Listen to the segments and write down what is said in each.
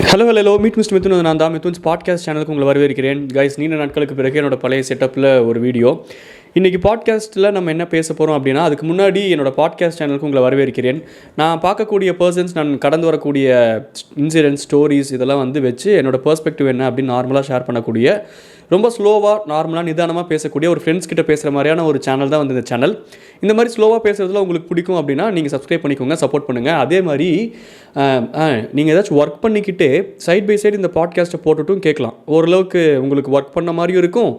Hello meet mister Mithun. நான் தான் Mithun's podcast சேனலுக்கு உங்களை வரவேற்கிறேன். கைஸ், நீண்ட நாட்களுக்கு பிறகு என்னோட பழைய செட்டப்பில் ஒரு வீடியோ. இன்றைக்கி பாட்காஸ்ட்டில் நம்ம என்ன பேச போகிறோம் அப்படின்னா, அதுக்கு முன்னாடி என்னோட பாட்காஸ்ட் சேனலுக்கு உங்களை வரவேற்கிறேன். நான் பார்க்கக்கூடிய பர்சன்ஸ், நான் கடந்து வரக்கூடிய இன்சிடென்ட்ஸ், ஸ்டோரிஸ் இதெல்லாம் வச்சு என்னோடய பெர்ஸ்பெக்டிவ் என்ன அப்படின்னு நார்மலாக ஷேர் பண்ணக்கூடிய, ரொம்ப ஸ்லோவாக நார்மலாக நிதானமாக பேசக்கூடிய ஒரு ஃப்ரெண்ட்ஸ் கிட்ட பேசுகிற மாதிரியான ஒரு சேனல் தான் இந்த சேனல். இந்த மாதிரி ஸ்லோவாக பேசுகிறதுல உங்களுக்கு பிடிக்கும் அப்படின்னா நீங்கள் சப்ஸ்கிரைப் பண்ணிக்கோங்க, சப்போர்ட் பண்ணுங்கள். அதே மாதிரி நீங்கள் ஏதாச்சும் ஒர்க் பண்ணிக்கிட்டு சைட் பை சைடு இந்த பாட்காஸ்ட்டை போட்டுட்டும் கேட்கலாம். ஓரளவுக்கு உங்களுக்கு ஒர்க் பண்ண மாதிரியும் இருக்கும்,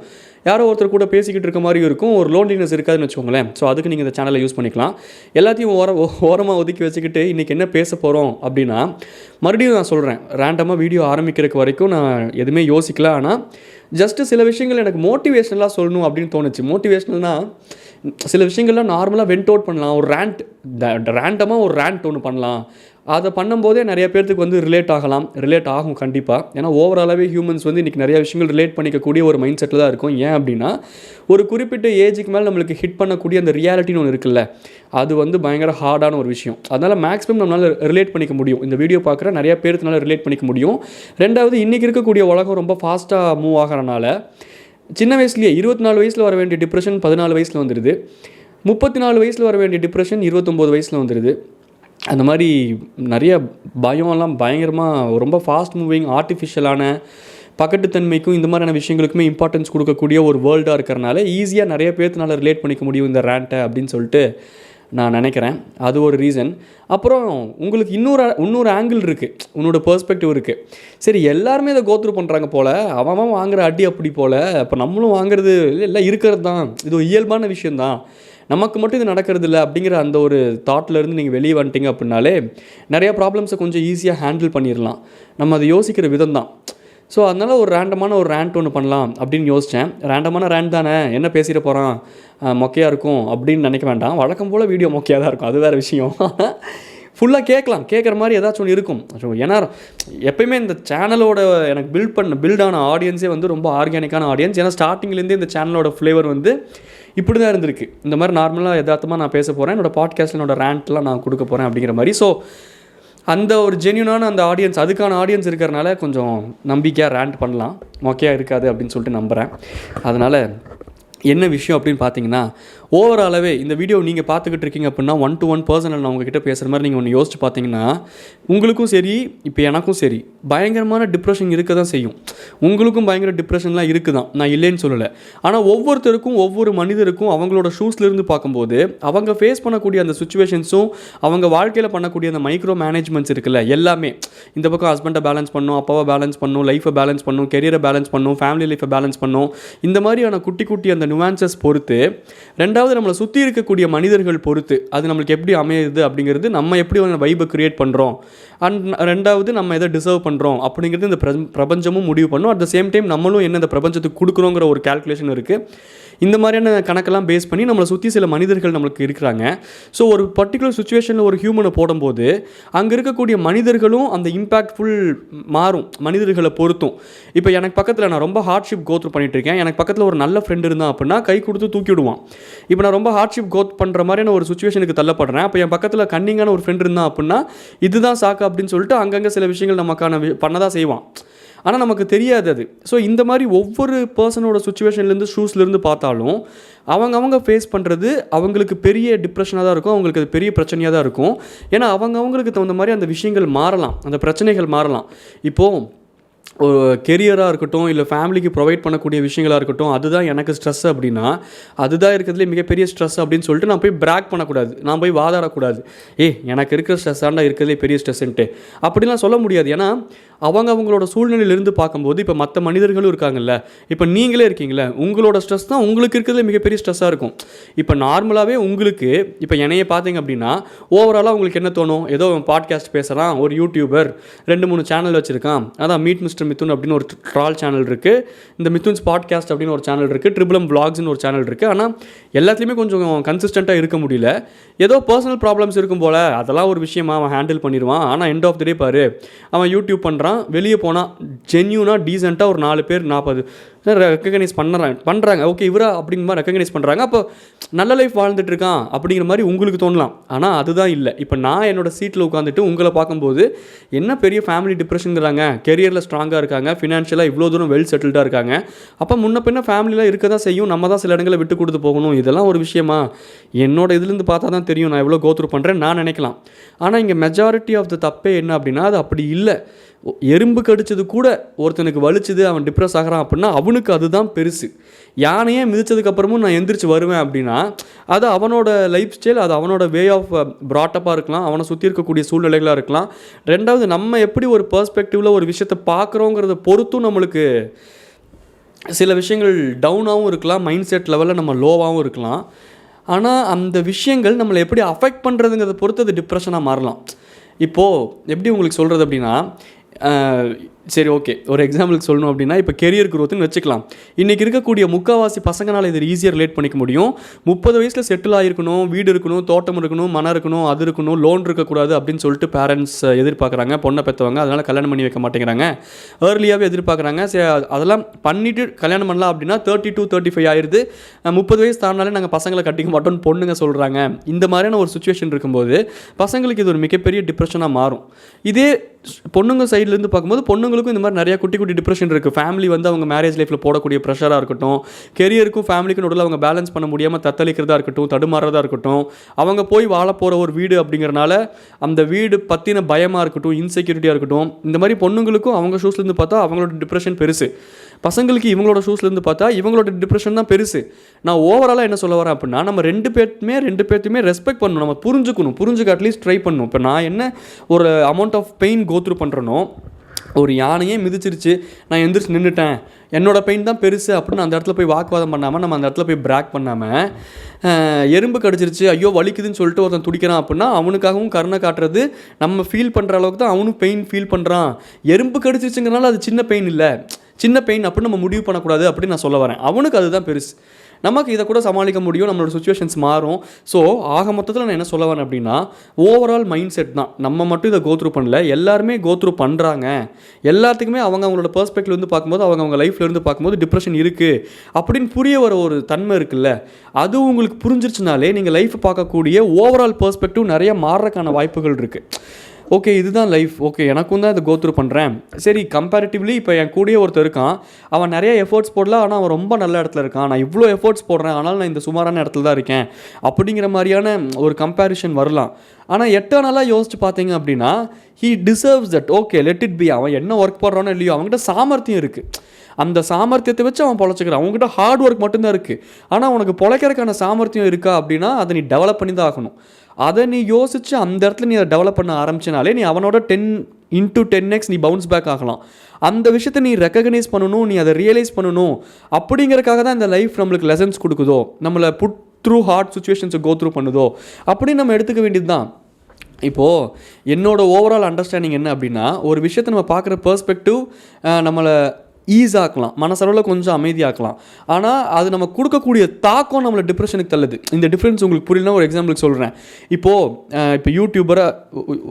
யாரோ ஒருத்தர் கூட பேசிக்கிட்டு இருக்க மாதிரியும் இருக்கும், ஒரு லோன்லினஸ் இருக்காதுன்னு வச்சுக்கோங்களேன். ஸோ அதுக்கு நீங்கள் இந்த சேனலை யூஸ் பண்ணிக்கலாம். எல்லாத்தையும் ஓரமாக ஒதுக்கி வச்சுக்கிட்டு இன்றைக்கி என்ன பேச போகிறோம் அப்படின்னா, மறுபடியும் நான் சொல்கிறேன், ரேண்டமாக வீடியோ ஆரம்பிக்கிறதுக்கு வரைக்கும் நான் எதுவுமே யோசிக்கல. ஆனால் ஜஸ்ட்டு சில விஷயங்கள் எனக்கு மோட்டிவேஷனலாக சொல்லணும் அப்படின்னு தோணுச்சு. மோட்டிவேஷனல்னால் சில விஷயங்கள்லாம் நார்மலாக வெண்ட் அவுட் பண்ணலாம், ஒரு ரேண்டமாக ஒரு ரேண்ட் ஒன்று பண்ணலாம். அதை பண்ணும்போதே நிறைய பேர்த்துக்கு ரிலேட் ஆகும் கண்டிப்பாக. ஏன்னா ஓவராலாகவே ஹியூமன்ஸ் இன்றைக்கி நிறைய விஷயங்கள் ரிலேட் பண்ணிக்கக்கூடிய ஒரு மைண்ட் செட்டில் தான் இருக்கும். ஏன் அப்படின்னா, ஒரு குறிப்பிட்ட ஏஜுக்கு மேலே நம்மளுக்கு ஹிட் பண்ணக்கூடிய அந்த ரியாலிட்டின்னு ஒன்று இருக்குல்ல, அது பயங்கர ஹார்டான ஒரு விஷயம். அதனால் மேக்ஸிமம் நம்மளால் ரிலேட் பண்ணிக்க முடியும். இந்த வீடியோ பார்க்குற நிறைய பேருக்குனால ரிலேட் பண்ணிக்க முடியும். ரெண்டாவது, இன்றைக்கி இருக்கக்கூடிய உலகம் ரொம்ப ஃபாஸ்ட்டாக மூவ் ஆகிறனால சின்ன வயசுலேயே 24 வயசில் வர வேண்டிய டிப்ரெஷன் 14 வயசில் வந்துடுது, 34 வயசில் வர வேண்டிய டிப்ரெஷன் 29 வயசில் வந்துடுது. அந்த மாதிரி நிறைய பயம்லாம் பயங்கரமாக ரொம்ப ஃபாஸ்ட் மூவிங், ஆர்டிஃபிஷியலான பக்கட்டுத்தன்மைக்கும் இந்த மாதிரியான விஷயங்களுக்குமே இம்பார்ட்டன்ஸ் கொடுக்கக்கூடிய ஒரு வேர்ல்டாக இருக்கிறனால ஈஸியாக நிறைய பேர்த்துனால ரிலேட் பண்ணிக்க முடியும் இந்த ரேண்ட்டை அப்படின்னு சொல்லிட்டு நான் நினைக்கிறேன். அது ஒரு ரீசன். அப்புறம் உங்களுக்கு இன்னொரு ஆங்கிள் இருக்குது, உன்னோட பெர்ஸ்பெக்டிவ் இருக்குது. சரி, எல்லாருமே இதை கோத்ரூ பண்ணுறாங்க போல், அவன் வாங்குகிற அடி அப்படி போல், அப்போ நம்மளும் வாங்குறது எல்லாம் இருக்கிறது தான், இது ஒரு இயல்பான விஷயந்தான், நமக்கு மட்டும் இது நடக்கிறது இல்லை அப்படிங்கிற அந்த ஒரு தாட்லேருந்து நீங்கள் வெளியே வந்துட்டீங்க அப்படின்னாலே நிறையா ப்ராப்ளம்ஸை கொஞ்சம் ஈஸியாக ஹேண்டில் பண்ணிடலாம். நம்ம அதை யோசிக்கிற விதம் தான். ஸோ அதனால் ஒரு ரேண்ட் ஒன்று பண்ணலாம் அப்படின்னு யோசித்தேன். ரேண்டமான ரேண்ட் தானே, என்ன பேசிட போகிறான், மொக்கையாக இருக்கும் அப்படின்னு நினைக்க வேண்டாம். வழக்கம் போல் வீடியோ மொக்கையாக தான் இருக்கும், அது வேறு விஷயம். ஃபுல்லாக கேட்குற மாதிரி ஏதாச்சும் ஒன்று இருக்கும். ஏன்னா எப்பயுமே இந்த சேனலோட எனக்கு பில்டான ஆடியன்ஸே ரொம்ப ஆர்கானிக்கான ஆடியன்ஸ். ஏன்னா ஸ்டார்டிங்லேருந்தே இந்த சேனலோட ஃப்ளேவர் இப்படி தான் இருந்திருக்கு. இந்த மாதிரி நார்மலாக யதார்த்தமாக நான் பேச போகிறேன், என்னோடய பாட்காஸ்ட்டில் என்னோடய ரேண்ட்லாம் நான் கொடுக்க போகிறேன் அப்படிங்கிற மாதிரி. ஸோ அந்த ஒரு ஜென்யூனான அந்த ஆடியன்ஸ், அதுக்கான ஆடியன்ஸ் இருக்கிறனால கொஞ்சம் நம்பிக்கையாக ரேண்ட் பண்ணலாம், மொக்கையாக இருக்காது அப்படின்னு சொல்லிட்டு நம்புகிறேன். அதனால் என்ன விஷயம் அப்படின்னு பார்த்தீங்கன்னா, ஓவராலாகவே இந்த வீடியோ நீங்கள் பார்த்துக்கிட்டு இருக்கீங்க அப்படின்னா 1-to-1 பர்சனல் நான் உங்ககிட்ட பேசுகிற மாதிரி நீங்கள் ஒன்று யோசிச்சு பார்த்தீங்கன்னா, உங்களுக்கும் சரி இப்போ எனக்கும் சரி பயங்கரமான டிப்ரெஷன் இருக்க தான் செய்யும். உங்களுக்கும் பயங்கர டிப்ரெஷன்லாம் இருக்குது தான், நான் இல்லைன்னு சொல்லலை. ஆனால் ஒவ்வொருத்தருக்கும் ஒவ்வொரு மனிதருக்கும் அவங்களோட ஷூஸ்லேருந்து பார்க்கும்போது அவங்க ஃபேஸ் பண்ணக்கூடிய அந்த சுச்சுவேஷன்ஸும் அவங்க வாழ்க்கையில் பண்ணக்கூடிய அந்த மைக்ரோ மேனேஜ்மெண்ட்ஸ் இருக்குல்ல, எல்லாமே இந்த பக்கம் ஹஸ்பண்டை பேலன்ஸ் பண்ணும், அப்பாவை பேலன்ஸ் பண்ணும், லைஃப்பை பேலன்ஸ் பண்ணும், கெரியரை பேலன்ஸ் பண்ணும், ஃபேமிலி லைஃப்பை பேலன்ஸ் பண்ணும், இந்த மாதிரியான குட்டி அந்த நுவான்சஸ் பொறுத்து, ரெண்டாவது நம்மளை சுற்றி இருக்கக்கூடிய மனிதர்கள் பொறுத்து அது நம்மளுக்கு எப்படி அமையுது அப்படிங்கிறது, நம்ம எப்படி ஒரு வைபை க்ரியேட் பண்ணுறோம், ரெண்டாவது நம்ம எதை டிசர்வ் பண்ணுறோம் அப்படிங்கிறது இந்த பிரபஞ்சமும் முடிவு பண்ணும். அட் த சேம் டைம் நம்மளும் என்ன இந்த பிரபஞ்சத்துக்கு கொடுக்குறோங்கிற ஒரு கேல்குலேஷன் இருக்குது. இந்த மாதிரியான கணக்கெல்லாம் பேஸ் பண்ணி நம்மளை சுற்றி சில மனிதர்கள் நம்மளுக்கு இருக்கிறாங்க. ஸோ ஒரு பர்டிகுலர் சுச்சுவேஷனில் ஒரு ஹியூமனை போடும்போது அங்கே இருக்கக்கூடிய மனிதர்களும் அந்த இம்பேக்ட்ஃபுல் மாறும், மனிதர்களை பொறுத்தும். இப்போ எனக்கு பக்கத்தில் நான் ரொம்ப ஹார்ட்ஷிப் கோத்ரூ பண்ணிகிட்டு இருக்கேன், எனக்கு பக்கத்தில் ஒரு நல்ல ஃப்ரெண்டு இருந்தான் அப்படின்னா கை கொடுத்து தூக்கி விடுவான். இப்போ நான் ரொம்ப ஹார்ட்ஷிப் கோத் பண்ணுற மாதிரியான ஒரு சுச்சுவேஷனுக்கு தள்ளப்படுறேன், அப்போ என் பக்கத்தில் கன்னிங்கான ஒரு ஃப்ரெண்டு இருந்தான் அப்படின்னா இதுதான் சாக்கு அப்படின்னு சொல்லிட்டு அங்கங்கே சில விஷயங்கள் நமக்கான பண்ணதான் செய்வான். ஆனால் நமக்கு தெரியாது அது. ஸோ இந்த மாதிரி ஒவ்வொரு பர்சனோட சுச்சுவேஷன்லேருந்து ஷூஸ்லேருந்து பார்த்தாலும் அவங்க ஃபேஸ் பண்ணுறது அவங்களுக்கு பெரிய டிப்ரெஷனாக தான் இருக்கும், அவங்களுக்கு அது பெரிய பிரச்சனையாக தான் இருக்கும். ஏன்னா அவங்களுக்கு தகுந்த மாதிரி அந்த விஷயங்கள் மாறலாம், அந்த பிரச்சனைகள் மாறலாம். இப்போது ஒரு கெரியராக இருக்கட்டும், இல்லை ஃபேமிலிக்கு ப்ரொவைட் பண்ணக்கூடிய விஷயங்களாக இருக்கட்டும், அதுதான் எனக்கு ஸ்ட்ரெஸ் அப்படின்னா அதுதான் இருக்கிறதுலே மிகப்பெரிய ஸ்ட்ரெஸ் அப்படின்னு சொல்லிட்டு நான் போய் பிராக் பண்ணக்கூடாது, நான் போய் வாதாடக்கூடாது, எனக்கு இருக்கிற ஸ்ட்ரெஸ் ஆண்டா இருக்கிறதுலே பெரிய ஸ்ட்ரெஸ்ன்ட்டு அப்படிலாம் சொல்ல முடியாது. ஏன்னா அவங்களோட சூழ்நிலையிலிருந்து பார்க்கும்போது இப்போ மற்ற மனிதர்களும் இருக்காங்கல்ல, இப்போ நீங்களே இருக்கீங்களே, உங்களோட ஸ்ட்ரெஸ் தான் உங்களுக்கு இருக்கிறதுல மிகப்பெரிய ஸ்ட்ரெஸ்ஸாக இருக்கும். இப்போ நார்மலாகவே உங்களுக்கு இப்போ என்னையே பார்த்தீங்க அப்படின்னா ஓவராலாக உங்களுக்கு என்ன தோணும், ஏதோ பாட்காஸ்ட் பேசுகிறான், ஒரு யூடியூபர் 2-3 சேனல் வச்சுருக்கான், அதான் மீட் மிஸ்டர் மிதுன் அப்படின்னு ஒரு ட்ரால் சேனல் இருக்குது, இந்த மிதுன்ஸ் பாட்காஸ்ட் அப்படின்னு ஒரு சேனல் இருக்குது, ட்ரிபிள் எம் விளாக்ஸ்னு ஒரு சேனல் இருக்குது. ஆனால் எல்லாத்துலேயுமே கொஞ்சம் கன்சிஸ்டண்ட்டாக இருக்க முடியல. ஏதோ பர்சனல் ப்ராப்ளம்ஸ் இருக்கும் போல், அதெல்லாம் ஒரு விஷயமா அவன் ஹேண்டில் பண்ணிடுவான். ஆனால் எண்ட் ஆஃப் த டே பாரு, அவன் யூடியூப் பண்ணுறான், வெளியே போனால் ஜென்யூனாக டீசெண்டாக ஒரு 4 பேர் 40 ரெக்கக்னைஸ் பண்ணுறாங்க. ஓகே இவரா அப்படிங்கிற மாதிரி ரெக்கக்னைஸ் பண்ணுறாங்க. அப்போ நல்ல லைஃப் வாழ்ந்துட்டு இருக்கான் அப்படிங்கிற மாதிரி உங்களுக்கு தோணலாம். ஆனால் அதுதான் இல்லை. இப்போ நான் என்னோட சீட்டில் உட்காந்துட்டு உங்களை பார்க்கும்போது என்ன பெரிய ஃபேமிலி டிப்ரெஷனுங்கிறாங்க, கெரியரில் ஸ்ட்ராங்காக இருக்காங்க, ஃபினான்ஷியலாக இவ்வளோ தூரம் வெல் செட்டில்டாக இருக்காங்க. அப்போ முன்ன பின்ன ஃபேமிலியில் இருக்க தான் செய்யும், நம்ம தான் சில இடங்களை விட்டு கொடுத்து போகணும். இதெல்லாம் ஒரு விஷயமா? என்னோட இதுலேருந்து பார்த்தா தான் தெரியும் நான் எவ்வளோ கோத்ரூ பண்ணுறேன் நான் நினைக்கலாம். ஆனால் இங்கே மெஜாரிட்டி ஆஃப் த தப்பே என்ன அப்படின்னா, அது அப்படி இல்லை. எறும்பு கடிச்சது கூட ஒருத்தனுக்கு வலிச்சுது, அவன் டிப்ரெஸ் ஆகிறான் அப்படின்னா அவனுக்கு அதுதான் பெருசு. யானையே மிதிச்சதுக்கப்புறமும் நான் எந்திரிச்சு வருவேன் அப்படின்னா அது அவனோட லைஃப் ஸ்டைல், அது அவனோட வே ஆஃப் ப்ராட்டப்பாக இருக்கலாம், அவனை சுற்றி இருக்கக்கூடிய சூழ்நிலைகளாக இருக்கலாம். ரெண்டாவது, நம்ம எப்படி ஒரு பெர்ஸ்பெக்டிவில் ஒரு விஷயத்தை பார்க்குறோங்கிறத பொறுத்தும் நம்மளுக்கு சில விஷயங்கள் டவுனாகவும் இருக்கலாம், மைண்ட் செட் லெவலில் நம்ம லோவாகவும் இருக்கலாம். ஆனால் அந்த விஷயங்கள் நம்மளை எப்படி அஃபெக்ட் பண்ணுறதுங்கிறத பொறுத்து அது டிப்ரெஷனாக மாறலாம். இப்போது எப்படி உங்களுக்கு சொல்கிறது அப்படின்னா, சரி ஓகே ஒரு எக்ஸாம்பிளுக்கு சொல்லணும் அப்படின்னா, இப்போ கெரியர் க்ரோத்துன்னு வச்சுக்கலாம். இன்றைக்கி இருக்கக்கூடிய முக்கால்வாசி பசங்களால் இதை ஈஸியாக ரிலேட் பண்ணிக்க முடியும். 30 வயசில் செட்டில் ஆகிருக்கணும், வீடு இருக்கணும், தோட்டம் இருக்கணும், மனம் இருக்கணும், அது இருக்கணும், லோன் இருக்கக்கூடாது அப்படின்னு சொல்லிட்டு பேரண்ட்ஸ் எதிர்பார்க்குறாங்க, பொண்ணை பெற்றவங்க. அதனால் கல்யாணம் பண்ணி வைக்க மாட்டேங்கிறாங்க, ஏர்லியாகவே எதிர்பார்க்குறாங்க. சரி அதெல்லாம் பண்ணிவிட்டு கல்யாணம் பண்ணலாம் அப்படின்னா 32, 35 ஆயிடுது. 30 வயசு தாண்டினாலே நாங்கள் பசங்களை கட்டிக்க மாட்டோம்னு பொண்ணுங்க சொல்கிறாங்க. இந்த மாதிரியான ஒரு சுச்சுவேஷன் இருக்கும்போது பசங்களுக்கு இது ஒரு மிகப்பெரிய டிப்ரெஷனாக மாறும். இதே பொண்ணுங்க சைட்லேருந்து பார்க்கும்போது பொண்ணுங்களுக்கும் இந்த மாதிரி நிறையா குட்டி குட்டி டிப்ரெஷன் இருக்குது. ஃபேமிலி வந்து அவங்க மேரேஜ் லைஃப்பில் போடக்கூடிய ப்ரெஷராக இருக்கட்டும், கெரியருக்கும் ஃபேமிலிக்கும் நடுவில் அவங்க பேலன்ஸ் பண்ண முடியாமல் தத்தளிக்கிறதா இருக்கட்டும், தடுமாறதா இருக்கட்டும், அவங்க போய் வாழ போகிற ஒரு வீடு அப்படிங்கிறனால அந்த வீடு பற்றின பயமாக இருக்கட்டும், இன்செக்யூரிட்டியாக இருக்கட்டும், இந்த மாதிரி பொண்ணுங்களுக்கும் அவங்க ஷூஸ்லேருந்து பார்த்தா அவங்களோட டிப்ரெஷன் பெருசு, பசங்களுக்கு இவங்களோட ஷூஸ்லேருந்து பார்த்தா இவங்களோட டிப்ரெஷன் தான் பெருசு. நான் ஓவராலாக என்ன சொல்ல வரேன் அப்படின்னா, நம்ம ரெண்டு பேர்த்தையுமே ரெஸ்பெக்ட் பண்ணணும், நம்ம புரிஞ்சுக்க அட்லீஸ்ட் ட்ரை பண்ணணும். இப்போ நான் என்ன ஒரு அமௌண்ட் ஆஃப் பெயின் கோத்ரூ பண்ணுறனோ, ஒரு யானையே மிதிச்சிருச்சு, நான் எந்திரிச்சு நின்றுட்டேன், என்னோடய பெயின் தான் பெருசு அப்படின்னு அந்த இடத்துல போய் வாக்குவாதம் பண்ணாமல், நம்ம அந்த இடத்துல போய் பிராக் பண்ணாமல், எறும்பு கடிச்சிருச்சு ஐயோ வலிக்குதுன்னு சொல்லிட்டு ஒருத்தன் துடிக்கிறான் அப்படின்னா அவனுக்காகவும் கருணை காட்டுறது, நம்ம ஃபீல் பண்ணுற அளவுக்கு தான் அவனும் பெயின் ஃபீல் பண்ணுறான். எறும்பு கடிச்சிருச்சுங்கிறனால அது சின்ன பெயின் இல்லை, சின்ன பெயின் அப்படின்னு நம்ம முடிவு பண்ணக்கூடாது அப்படின்னு நான் சொல்ல வரேன். அவனுக்கு அதுதான் பெருசு, நமக்கு இதை கூட சமாளிக்க முடியும், நம்மளோட சுச்சுவேஷன்ஸ் மாறும். ஸோ ஆக மொத்தத்தில் நான் என்ன சொல்ல வரேன் அப்படின்னா, ஓவரால் மைண்ட் செட் தான். நம்ம மட்டும் இதை கோத்ரூ பண்ணல, எல்லாருமே கோத்ரூ பண்ணுறாங்க. எல்லாத்துக்குமே அவங்களோட பெர்ஸ்பெக்டிவ் வந்து பார்க்கும்போது, அவங்க லைஃப்லேருந்து பார்க்கும்போது டிப்ரெஷன் இருக்குது அப்படின்னு புரிய வர ஒரு தன்மை இருக்குல்ல, அது உங்களுக்கு புரிஞ்சிருச்சுனாலே நீங்கள் லைஃப்பை பார்க்கக்கூடிய ஓவரால் பெர்ஸ்பெக்டிவ் நிறைய மாறுறதுக்கான வாய்ப்புகள் இருக்குது. ஓகே இதுதான் லைஃப், ஓகே எனக்கும் தான் இதை கோத்ரூ பண்ணுறேன். சரி கம்பேரிட்டிவ்லி இப்போ என் கூடயே ஒருத்தர் இருக்கான், அவன் நிறைய எஃபர்ட்ஸ் போடல, ஆனால் அவன் ரொம்ப நல்ல இடத்துல இருக்கான், நான் இவ்வளோ எஃபர்ட்ஸ் போடுறேன் ஆனால் நான் இந்த சுமாரான இடத்துல தான் இருக்கேன் அப்படிங்கிற மாதிரியான ஒரு கம்பேரிஷன் வரலாம். ஆனால் எட்டர்னலாக யோசிச்சு பார்த்தீங்க அப்படின்னா, he deserves that, okay let it be. அவன் என்ன ஒர்க் பண்ணுறானோ இல்லையோ அவங்ககிட்ட சாமர்த்தியம் இருக்குது, அந்த சாமர்த்தியத்தை வச்சு அவன் பொழைச்சிக்கிறான். அவங்ககிட்ட ஹார்ட் ஒர்க் மட்டும்தான் இருக்குது. ஆனால் உனக்கு பொழைக்கிறதுக்கான சாமர்த்தியம் இருக்கா அப்படின்னா அதை நீ டெவலப் பண்ணி தான் ஆகணும். அதை நீ யோசித்து அந்த இடத்துல நீ அதை டெவலப் பண்ண ஆரம்பிச்சினாலே நீ அவனோட 10x நீ பவுன்ஸ் பேக் ஆகலாம். அந்த விஷயத்தை நீ ரெக்கக்னைஸ் பண்ணணும், நீ அதை ரியலைஸ் பண்ணணும். அப்படிங்கிறதுக்காக தான் இந்த லைஃப் நம்மளுக்கு லெசன்ஸ் கொடுக்குதோ, நம்மளை புட் த்ரூ ஹார்ட் சுச்சுவேஷன்ஸை கோ த்ரூ பண்ணுதோ அப்படின்னு நம்ம எடுத்துக்க வேண்டியது தான். இப்போது என்னோட ஓவரால் அண்டர்ஸ்டாண்டிங் என்ன அப்படின்னா, ஒரு விஷயத்தை நம்ம பார்க்குற பெர்ஸ்பெக்டிவ் நம்மளை ஈஸாக்கலாம், மனசளவில் கொஞ்சம் அமைதியாக்கலாம். ஆனால் அது நம்ம கொடுக்கக்கூடிய தாக்கம் நம்மளை டிப்ரெஷனுக்கு தள்ளுது. இந்த டிஃப்ரென்ஸ் உங்களுக்கு புரியலனா ஒரு எக்ஸாம்பிளுக்கு சொல்கிறேன். இப்போ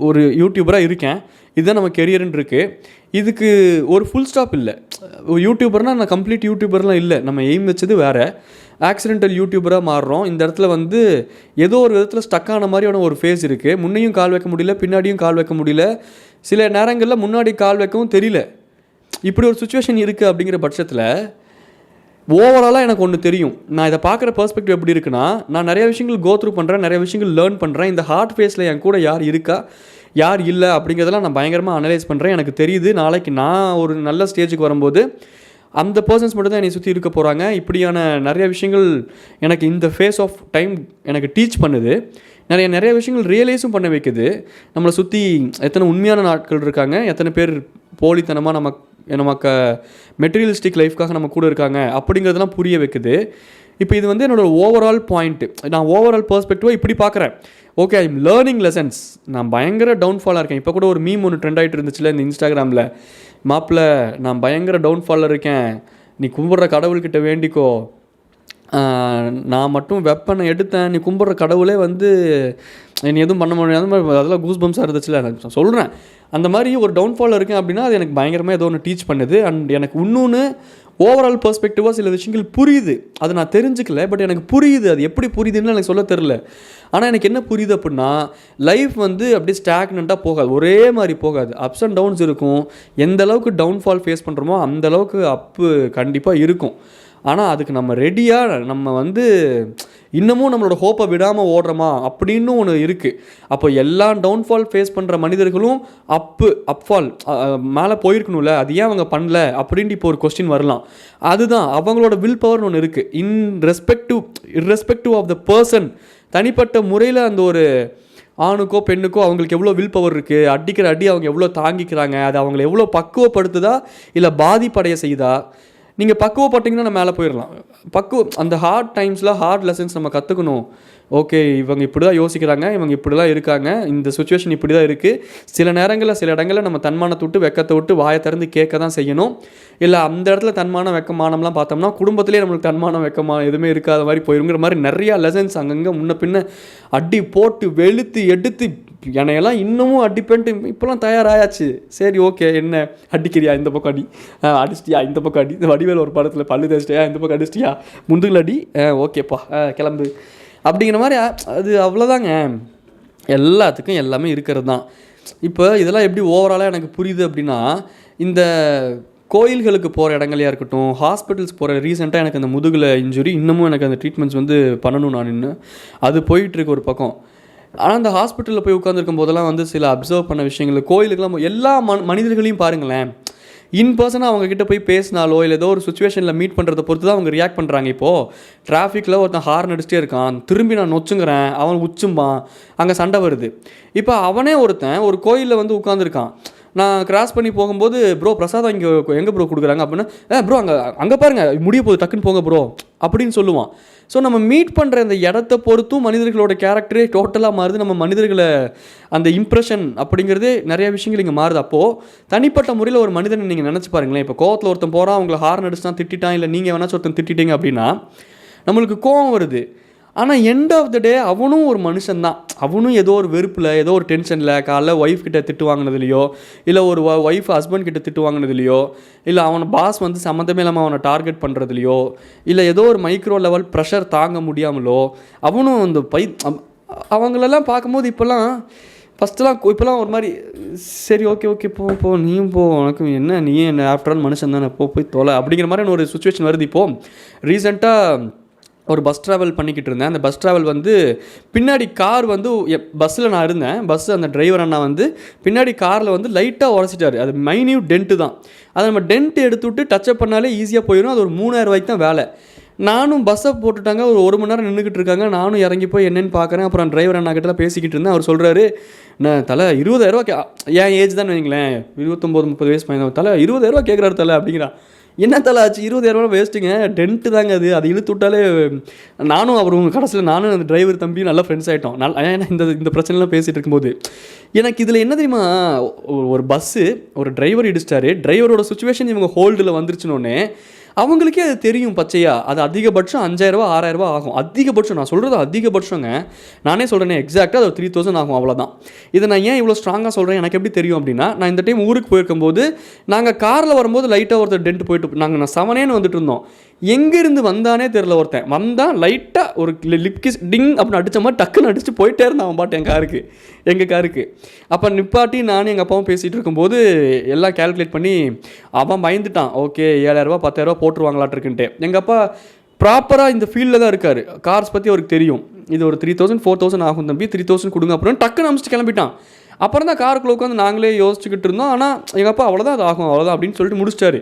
ஒரு யூடியூபராக இருக்கேன், இதுதான் நம்ம கெரியர்னு இருக்குது. இதுக்கு ஒரு ஃபுல் ஸ்டாப் இல்லை. யூடியூபர்னால் நான் கம்ப்ளீட் யூடியூபர்லாம் இல்லை, நம்ம எய்ம் வச்சது வேறு. ஆக்சிடென்டல் யூடியூபராக மாறுறோம். இந்த இடத்துல வந்து ஏதோ ஒரு விதத்தில் ஸ்டக்கான மாதிரியான ஒரு ஃபேஸ் இருக்குது. முன்னையும் கால் வைக்க முடியல, பின்னாடியும் கால் வைக்க முடியல, சில நேரங்களில் முன்னாடி கால் வைக்கவும் தெரியல. இப்படி ஒரு சுச்சுவேஷன் இருக்குது. அப்படிங்கிற பட்சத்தில் ஓவராலாக எனக்கு ஒன்று தெரியும், நான் இதை பார்க்குற பெர்ஸ்பெக்டிவ் எப்படி இருக்குன்னா, நான் நிறைய விஷயங்கள் கோத்ரூ பண்ணுறேன், நிறைய விஷயங்கள் லேர்ன் பண்ணுறேன். இந்த ஹார்ட் ஃபேஸில் என் கூட யார் இருக்கா யார் இல்லை அப்படிங்கிறதெல்லாம் நான் பயங்கரமாக அனலைஸ் பண்ணுறேன். எனக்கு தெரியுது நாளைக்கு நான் ஒரு நல்ல ஸ்டேஜுக்கு வரும்போது அந்த பர்சன்ஸ் மட்டும் தான் என்னை சுற்றி இருக்க போகிறாங்க. இப்படியான நிறைய விஷயங்கள் எனக்கு இந்த ஃபேஸ் ஆஃப் டைம் எனக்கு டீச் பண்ணுது. நிறைய விஷயங்கள் ரியலைஸும் பண்ண வைக்குது. நம்மளை சுற்றி எத்தனை உண்மையான நாட்கள் இருக்காங்க, எத்தனை பேர் போலித்தனமாக நமக்கு மெட்டீரியலிஸ்டிக் லைஃப்காக நம்ம கூட இருக்காங்க அப்படிங்கிறதெல்லாம் புரிய வைக்குது. இப்போ இது வந்து என்னோடய ஓவரால் பாயிண்ட்டு. நான் ஓவரால் பெர்ஸ்பெக்டிவாக இப்படி பார்க்குறேன். Okay, I am learning lessons. நான் பயங்கர டவுன்ஃபாலாக இருக்கேன். இப்போ கூட ஒரு மீம் ஒன்று ட்ரெண்ட் ஆகிட்டு இருந்துச்சுல இந்த இன்ஸ்டாகிராமில், மாப்பிள்ள நான் பயங்கர டவுன்ஃபாலில் இருக்கேன், நீ கும்பிட்ற கடவுள்கிட்ட வேண்டிக்கோ, நான் மட்டும் வெப்பனை எடுத்தேன், நீ கும்பிட்ற கடவுளே வந்து என்னை எதுவும் பண்ண முடியாது, அந்த மாதிரி அதெல்லாம் கூஸ் பம்ஸாக இருந்துச்சுல. நான் சொல்கிறேன் அந்த மாதிரி ஒரு டவுன்ஃபாலில் இருக்கேன் அப்படின்னா அது எனக்கு பயங்கரமாக ஏதோ ஒன்று டீச் பண்ணுது. அண்ட் எனக்கு இன்னொன்று ஓவரால் பெர்ஸ்பெக்டிவாக சில விஷயங்கள் புரியுது. அது நான் தெரிஞ்சுக்கல, பட் எனக்கு புரியுது. அது எப்படி புரியுதுன்னு எனக்கு சொல்ல தெரில. ஆனால் எனக்கு என்ன புரியுது அப்படின்னா, லைஃப் வந்து அப்படியே ஸ்டாக்னண்ட்டாக போகாது, ஒரே மாதிரி போகாது, அப்ஸ் அண்ட் டவுன்ஸ் இருக்கும். எந்த அளவுக்கு டவுன்ஃபால் ஃபேஸ் பண்ணுறோமோ அந்த அளவுக்கு அப்பு கண்டிப்பாக இருக்கும். ஆனால் அதுக்கு நம்ம ரெடியாக நம்ம வந்து இன்னமும் நம்மளோட ஹோப்பை விடாமல் ஓடுறோமா அப்படின்னு ஒன்று இருக்குது. அப்போ எல்லா டவுன்ஃபால் ஃபேஸ் பண்ணுற மனிதர்களும் அப்ஃபால் மேலே போயிருக்கணும்ல, அது ஏன் அவங்க பண்ணல அப்படின்ட்டு இப்போ ஒரு கொஸ்டின் வரலாம். அதுதான் அவங்களோட வில் பவர்னு ஒன்று இருக்குது. இர்ரெஸ்பெக்டிவ் ஆஃப் த பர்சன், தனிப்பட்ட முறையில் அந்த ஒரு ஆணுக்கோ பெண்ணுக்கோ அவங்களுக்கு எவ்வளோ வில் பவர் இருக்குது, அடிக்கிற அடி அவங்க எவ்வளோ தாங்கிக்கிறாங்க, அது அவங்களை எவ்வளோ பக்குவப்படுத்துதா இல்லை பாதிப்படைய செய்தா. நீங்கள் பக்குவப்பட்டிங்கன்னா நம்ம மேலே போயிடலாம். அந்த ஹார்ட் டைம்ஸில் ஹார்ட் லெசன்ஸ் நம்ம கற்றுக்கணும். ஓகே, இவங்க இப்படி தான் யோசிக்கிறாங்க, இவங்க இப்படி தான் இருக்காங்க, இந்த சுச்சுவேஷன் இப்படி தான் இருக்குது. சில நேரங்களில் சில இடங்களில் நம்ம தன்மானத்தை விட்டு வெக்கத்தை விட்டு வாயை திறந்து கேட்க தான் செய்யணும். இல்லை அந்த இடத்துல தன்மானம் வெக்கமானம்லாம் பார்த்தோம்னா குடும்பத்திலே நம்மளுக்கு தன்மானம் வெக்கமான எதுவுமே இருக்காத மாதிரி போயிருங்கிற மாதிரி நிறையா லெசன்ஸ் அங்கங்கே முன்ன பின்ன அடி போட்டு வெளுத்து எடுத்து என்னையெல்லாம் இன்னமும் அடிப்பேன்ட்டு இப்போலாம் தயாராகியாச்சு. சரி ஓகே, என்ன அடிக்கிறியா, இந்த பக்கம் அடி, அடிச்சிட்டியா இந்த பக்கம் அடி, இந்த வடிவேல் ஒரு படத்தில் பல்லு தேய்ச்சிட்டியா இந்த பக்கம் அடிச்சிட்டியா, முந்துகள் அடி, ஓகேப்பா கிளம்பு அப்படிங்கிற மாதிரி. அது அவ்வளோதாங்க, எல்லாத்துக்கும் எல்லாமே இருக்கிறது தான். இப்போ இதெல்லாம் எப்படி ஓவராலாக எனக்கு புரியுது அப்படின்னா, இந்த கோயில்களுக்கு போகிற இடங்களையாக இருக்கட்டும், ஹாஸ்பிட்டல்ஸ் போகிற, ரீசெண்டாக எனக்கு அந்த முதுகில் இன்ஜுரி, இன்னமும் எனக்கு அந்த ட்ரீட்மெண்ட்ஸ் வந்து பண்ணணும் நான் இன்னும், அது போயிட்டுருக்கு ஒரு பக்கம். ஆனால் அந்த ஹாஸ்பிட்டலில் போய் உட்காந்துருக்கும் போதெல்லாம் வந்து சில அப்சர்வ் பண்ண விஷயங்கள், கோயிலுக்கெல்லாம் எல்லா மனிதர்களையும் பாருங்களேன், இன் பர்சனாக அவங்கக்கிட்ட போய் பேசினாலோ இல்லை ஏதோ ஒரு சுச்சுவேஷனில் மீட் பண்ணுறதை பொறுத்து தான் அவங்க ரியாக்ட் பண்ணுறாங்க. இப்போது டிராஃபிக்கில் ஒருத்தன் ஹார்ன் அடிச்சிட்டே இருக்கான், திரும்பி நான் நொச்சுங்கிறேன், அவன் உச்சும்பான், அங்கே சண்டை வருது. இப்போ அவனே ஒருத்தன் ஒரு கோயிலில் வந்து உட்காந்துருக்கான், நான் கிராஸ் பண்ணி போகும்போது ப்ரோ பிரசாதம் இங்கே எங்கே ப்ரோ கொடுக்குறாங்க அப்படின்னா, ப்ரோ அங்கே பாருங்கள் முடிய போகுது டக்குன்னு போங்க ப்ரோ அப்படின்னு சொல்லுவான். ஸோ நம்ம மீட் பண்ணுற இந்த இடத்த பொறுத்தும் மனிதர்களோட கேரக்டரே டோட்டலாக மாறுது. நம்ம மனிதர்களை அந்த இம்ப்ரெஷன் அப்படிங்கிறதே நிறைய விஷயங்கள் இங்கே மாறுது. அப்போது தனிப்பட்ட முறையில் ஒரு மனிதனை நீங்கள் நினச்சி பாருங்களேன். இப்போ கோவத்தில் ஒருத்தன் போகிறான், அவங்களை ஹார்ன் அடிச்சுட்டான், திட்டான், இல்லை நீங்கள் வேணாச்சும் ஒருத்தன் திட்டிட்டீங்க அப்படின்னா நம்மளுக்கு கோவம் வருது. ஆனால் எண்ட் ஆஃப் த டே அவனும் ஒரு மனுஷன் தான். அவனும் ஏதோ ஒரு வெறுப்பில், ஏதோ ஒரு டென்ஷனில், காலைல ஒய்ஃப் கிட்ட திட்டு வாங்கினதுலையோ, இல்லை ஒரு ஒய்ஃப் ஹஸ்பண்ட் கிட்ட திட்டு வாங்கினதுலையோ, இல்லை அவனை பாஸ் வந்து சம்மந்தமே இல்லாமல் அவனை டார்கெட் பண்ணுறதுலையோ, இல்லை ஏதோ ஒரு மைக்ரோ லெவல் ப்ரெஷர் தாங்க முடியாமலோ அவனும் அந்த அவங்களெல்லாம் பார்க்கும்போது இப்போல்லாம் இப்போலாம் ஒரு மாதிரி சரி ஓகே போ நீயும் போ, உனக்கு என்ன, நீ என்ன ஆஃப்டர் ஆல் மனுஷன் தானே, போய் தொலை அப்படிங்கிற மாதிரி ஒரு சுச்சுவேஷன் வருது. இப்போது ரீசெண்டாக ஒரு பஸ் ட்ராவல் பண்ணிக்கிட்டு இருந்தேன். அந்த பஸ் ட்ராவல் வந்து பின்னாடி கார் வந்து பஸ்ஸில் நான் இருந்தேன். அந்த டிரைவர் அண்ணா வந்து பின்னாடி காரில் வந்து லைட்டாக உடச்சிட்டாரு. அது மைன்யூட் டென்ட்டு தான். அதை நம்ம டென்ட்டு எடுத்துவிட்டு டச்சப் பண்ணாலே ஈஸியாக போயிடும். அது ஒரு 3000 ரூபாய்க்கு தான் வேலை. நானும் பஸ்ஸை போட்டுட்டாங்க, ஒரு மணி நேரம் நின்றுக்கிட்டு இருக்காங்க. நானும் இறங்கி போய் என்னென்னு பார்க்குறேன். அப்புறம் டிரைவர் அண்ணா கிட்ட பேசிக்கிட்டு இருந்தேன். அவர் சொல்கிறாரு, நான் தலை 20,000 ரூபா, என் ஏஜ் தான் வைங்களேன், 29-30 வயசு பையன், தலை 20,000 ரூபா கேட்குறாரு தலை அப்படிங்கிறான். என்ன தலை ஆச்சு, 20,000 ரூபா வேஸ்ட்டுங்க, டென்ட்டு தாங்க அது இழுத்து விட்டாலே. நானும் அவரும் கடைசியில் நானும் அந்த டிரைவர் தம்பியும் நல்லா ஃப்ரெண்ட்ஸ் ஆகிட்டோம். ஏன்னா இந்த பிரச்சனைலாம் பேசிகிட்டு இருக்கும்போது எனக்கு இதில் என்ன தெரியுமா, ஒரு பஸ்ஸு ஒரு டிரைவர் இடிச்சிட்டாரு. டிரைவரோட சுச்சுவேஷன் இவங்க ஹோல்டில் வந்துருச்சுனோடனே அவங்களுக்கே அது தெரியும் பச்சையாக. அது அதிகபட்சம் 5,000 ரூபா 6,000 ரூபா ஆகும். அதிகபட்சம், நான் சொல்கிறது அதிகபட்சங்க, நானே சொல்கிறேனே எக்ஸாக்டாக அது 3,000 ஆகும், அவ்வளோதான். இதை நான் ஏன் இவ்வளோ ஸ்ட்ராங்காக சொல்கிறேன், எனக்கு எப்படி தெரியும் அப்படின்னா, நான் இந்த டைம் ஊருக்கு போயிருக்கும்போது நாங்கள் காரில் வரும்போது லைட்டாக ஒருத்தர் டென்ட் போயிட்டு நான் செவனேன்னு வந்துட்டு இருந்தோம். எங்கேருந்து வந்தானே தெரில, ஒருத்தன் வந்தான் லைட்டாக ஒரு லிப் கிஸ் டிங் அப்படின்னு அடித்த மாதிரி டக்குன்னு அடிச்சுட்டு போயிட்டே இருந்தான் அவன் பாட்டு எங்கள் காருக்கு. அப்போ நிப்பாட்டி நானும் எங்கள் அப்பாவும் பேசிகிட்டு இருக்கும்போது எல்லாம் கேல்குலேட் பண்ணி அவன் பயந்துட்டான். ஓகே 7,000 ரூபா 10,000 ரூபா போட்டுருவாங்களாட்டிருக்குன்ட்டு. எங்கள் அப்பா ப்ராப்பராக இந்த ஃபீல்டில் தான் இருக்கார், கார்ஸ் பற்றி அவருக்கு தெரியும். இது ஒரு 3,000 4,000 ஆகும் தம்பி, 3,000 கொடுங்க அப்படின்னு டக்குன்னு அமிச்சிட்டு கிளம்பிட்டான். அப்புறம் தான் காருக்குள்ளே உட்காந்து நாங்களே யோசிச்சுக்கிட்டு இருந்தோம். ஆனால் எங்கள் அப்பா அவ்வளோதான் அது ஆகும் அவ்வளோதான் அப்படின்னு சொல்லிட்டு முடிச்சிட்டாரு.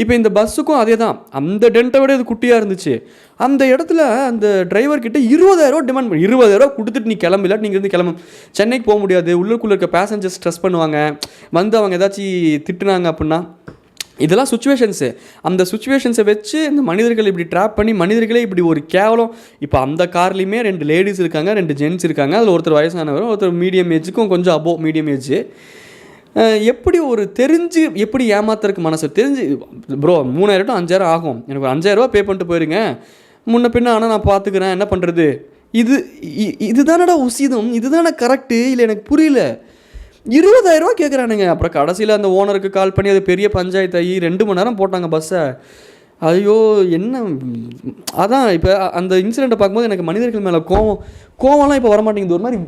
இப்போ இந்த பஸ்ஸுக்கும் அதே தான். அந்த டென்ட்டை விட இது குட்டியாக இருந்துச்சு. அந்த இடத்துல அந்த டிரைவர்கிட்ட 20,000 ரூபா டிமாண்ட் பண்ணி, 20,000 ரூபா கொடுத்துட்டு நீ கிளம்பில, நீங்கள் வந்து கிளம்பு, சென்னைக்கு போக முடியாது, உள்ளுக்குள்ளே இருக்க பேசஞ்சர்ஸ் ஸ்ட்ரெஸ் பண்ணுவாங்க, வந்து அவங்க ஏதாச்சும் திட்டுனாங்க அப்படின்னா இதெல்லாம் சுச்சுவேஷன்ஸு. அந்த சுச்சுவேஷன்ஸை வச்சு இந்த மனிதர்கள் இப்படி ட்ராப் பண்ணி மனிதர்களே இப்படி ஒரு கேவலம். இப்போ அந்த கார்லேயுமே 2 லேடிஸ் இருக்காங்க, 2 ஜென்ட்ஸ் இருக்காங்க. அதில் ஒருத்தர் வயசானவர், ஒருத்தர் மீடியம் ஏஜுக்கும் கொஞ்சம் அபோவ் மீடியம் ஏஜ். எப்படி ஒரு தெரிஞ்சு எப்படி ஏமாத்துறதுக்கு மனசு தெரிஞ்சு, ப்ரோ 3000 to 5000 ஆகும், எனக்கு ஒரு 5000 பே பண்ணிட்டு போயிருங்க முன்ன பின்ன, ஆனால் நான் பார்த்துக்கிறேன், என்ன பண்ணுறது, இதுதானடா உசிதம், இதுதானே கரெக்டு, இல்லை எனக்கு புரியல. 20000 கேட்குறானுங்க. அப்புறம் கடைசியில் அந்த ஓனருக்கு கால் பண்ணி அது பெரிய பஞ்சாயத்து ஆகி 2 மணி நேரம் போட்டாங்க பஸ்ஸை. ஐயோ என்ன, அதான் இப்போ அந்த இன்சிடெண்ட்டை பார்க்கும்போது எனக்கு மனிதர்கள் மேலே கோவம்லாம் இப்போ வரமாட்டேங்குது. ஒரு மாதிரி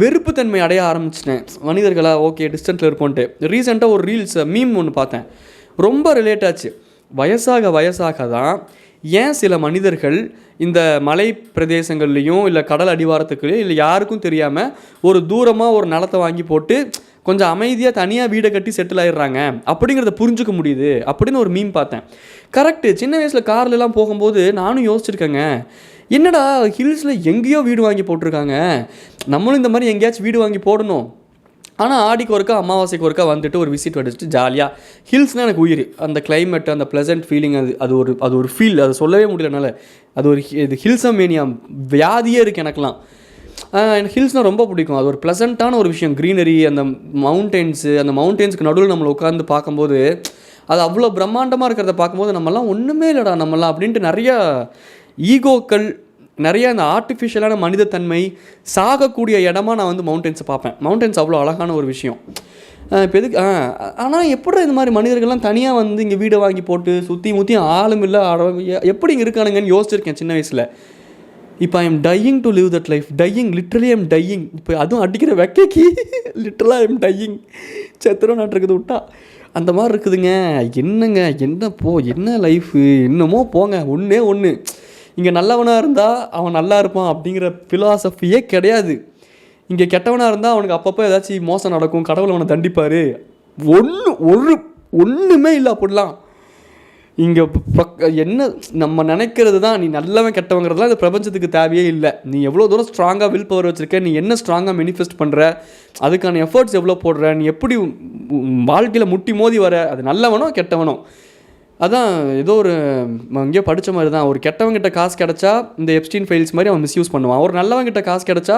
வெறுப்புத்தன்மை அடைய ஆரம்பிச்சிட்டேன். மனிதர்களா ஓகே டிஸ்டன்ஸில் இருப்போன்ட்டு. ரீசெண்டாக ஒரு ரீல்ஸ் மீம் ஒன்று பார்த்தேன், ரொம்ப ரிலேட் ஆச்சு. வயசாக தான் ஏன் சில மனிதர்கள் இந்த மலை பிரதேசங்கள்லேயும் இல்லை கடல் அடிவாரத்துக்குள்ளேயும் இல்லை யாருக்கும் தெரியாமல் ஒரு தூரமாக ஒரு நிலத்தை வாங்கி போட்டு கொஞ்சம் அமைதியாக தனியாக வீடை கட்டி செட்டில் ஆகிடுறாங்க அப்படிங்கிறத புரிஞ்சுக்க முடியுது அப்படின்னு ஒரு மீம் பார்த்தேன். கரெக்டு. சின்ன வயசில் கார்லலாம் போகும்போது நானும் யோசிச்சிருக்கேங்க, என்னடா ஹில்ஸில் எங்கேயோ வீடு வாங்கி போட்டிருக்காங்க, நம்மளும் இந்த மாதிரி எங்கேயாச்சும் வீடு வாங்கி போடணும். ஆனால் ஆடிக்கு ஒருக்கா அமாவாசைக்கு ஒருக்கா வந்துட்டு ஒரு விசிட் அடிச்சுட்டு ஜாலியாக, ஹில்ஸ்னால் எனக்கு உயிர். அந்த கிளைமேட், அந்த ப்ளசன்ட் ஃபீலிங், அது ஒரு ஃபீல், அது சொல்லவே முடியலனால அது ஒரு இது ஹில்ஸமேனியா வியாதியே இருக்குது எனக்குலாம். எனக்கு ஹில்ஸ்னால் ரொம்ப பிடிக்கும். அது ஒரு ப்ளசண்ட்டான ஒரு விஷயம். க்ரீனரி, அந்த மவுண்டெயின்ஸுக்கு நடுவில் நம்மளை உட்காந்து பார்க்கும்போது அது அவ்வளோ பிரம்மாண்டமாக இருக்கிறத பார்க்கும்போது நம்மலாம் ஒன்றுமே இல்லைடா நம்மலாம் அப்படின்ட்டு நிறையா ஈகோக்கள், நிறைய அந்த ஆர்டிஃபிஷியலான மனிதத்தன்மை சாகக்கூடிய இடமா நான் வந்து மவுண்டெயின்ஸை பார்ப்பேன். மவுண்டெயின்ஸ் அவ்வளோ அழகான ஒரு விஷயம். இப்போ எதுக்கு ஆனால் எப்படி இந்த மாதிரி மனிதர்கள்லாம் தனியாக வந்து இங்கே வீடை வாங்கி போட்டு சுற்றி முற்றியும் ஆளும் இல்லை எப்படி இங்கே இருக்கானுங்கன்னு யோசிச்சிருக்கேன் சின்ன வயசில். இப்போ I am dying to live that life, literally I am dying. இப்போ அதுவும் அடிக்கிற வெக்கைக்கு லிட்ரலாக ஐ எம் டையிங், செத்துரும் நாட்டிருக்குது விட்டா அந்த மாதிரி இருக்குதுங்க. என்னங்க என்ன லைஃபு, என்னமோ போங்க. ஒன்று இங்கே நல்லவனாக இருந்தால் அவன் நல்லா இருப்பான் அப்படிங்கிற ஃபிலாசபியே கிடையாது. இங்கே கெட்டவனாக இருந்தால் அவனுக்கு அப்பப்போ ஏதாச்சும் மோசம் நடக்கும், கடவுள் அவனை தண்டிப்பார். ஒன்றுமே இல்லை அப்படிலாம். இங்கே என்ன நம்ம நினைக்கிறது தான், நீ நல்லவன் கெட்டவங்கிறதுலாம் இந்த பிரபஞ்சத்துக்கு தேவையே இல்லை. நீ எவ்வளோ தூரம் ஸ்ட்ராங்காக வில் பவர் வச்சுருக்க, நீ என்ன ஸ்ட்ராங்காக மேனிஃபெஸ்ட் பண்ணுற, அதுக்கான எஃபர்ட்ஸ் எவ்வளோ போடுற, நீ எப்படி வாழ்க்கையில் முட்டி மோதி வர, அது நல்லவனோ கெட்டவனோ. அதான் ஏதோ ஒரு அங்கேயோ படித்த மாதிரி தான், ஒரு கெட்டவங்கிட்ட காசு கிடச்சா இந்த எப்ஸ்டீன் ஃபைல்ஸ் மாதிரி அவன் மிஸ்யூஸ் பண்ணுவான். ஒரு நல்லவங்கிட்ட காசு கிடச்சா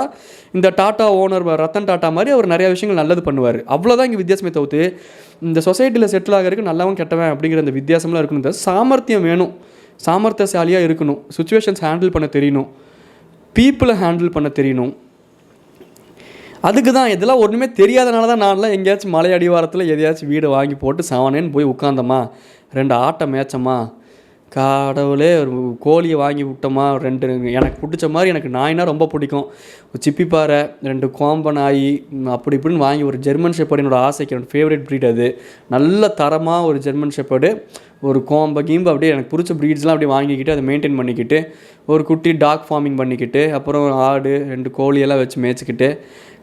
இந்த டாட்டா ஓனர் ரத்தன் டாட்டா மாதிரி அவர் நிறையா விஷயங்கள் நல்லது பண்ணுவார். அவ்வளோதான் இங்கே வித்தியாசமே தவிர்த்து இந்த சொசைட்டியில் செட்டில் ஆகிறதுக்கு நல்லவன் கெட்டவன் அப்படிங்கிற அந்த வித்தியாசம்லாம் இருக்கணும். சாமர்த்தியம் வேணும், சாமர்த்தியசாலியாக இருக்கணும், சுச்சுவேஷன்ஸ் ஹேண்டில் பண்ண தெரியணும், பீப்புளை ஹேண்டில் பண்ண தெரியணும். அதுக்கு தான் இதெல்லாம் ஒன்றுமே தெரியாதனால தான் நான்லாம் எங்கேயாச்சும் மலை அடிவாரத்தில் எதையாச்சும் வீடு வாங்கி போட்டு சாவனேன்னு போய் உட்காந்தோமா, 2 ஆட்டை மேய்ச்சோமா, கடவுளே ஒரு கோழியை வாங்கி விட்டோமா, 2 எனக்கு பிடிச்ச மாதிரி, எனக்கு நாய்னா ரொம்ப பிடிக்கும், ஒரு சிப்பிப்பாறை, 2 கோம்ப நாய் அப்படி இப்படின்னு வாங்கி ஒரு ஜெர்மன் ஷெப்பர்டு என்னோடய ஆசைக்கு என்னோடய ஃபேவரட் ப்ரீட். அது நல்ல தரமாக ஒரு ஜெர்மன் ஷெப்பர்டு, ஒரு கீம்பு அப்படியே எனக்கு பிடிச்ச ப்ரீட்ஸ்லாம் அப்படியே வாங்கிக்கிட்டு அதை மெயின்டைன் பண்ணிக்கிட்டு, ஒரு குட்டி டாக் ஃபார்மிங் பண்ணிக்கிட்டு, அப்புறம் ஆடு 2 கோழியெல்லாம் வச்சு மேய்ச்சிக்கிட்டு,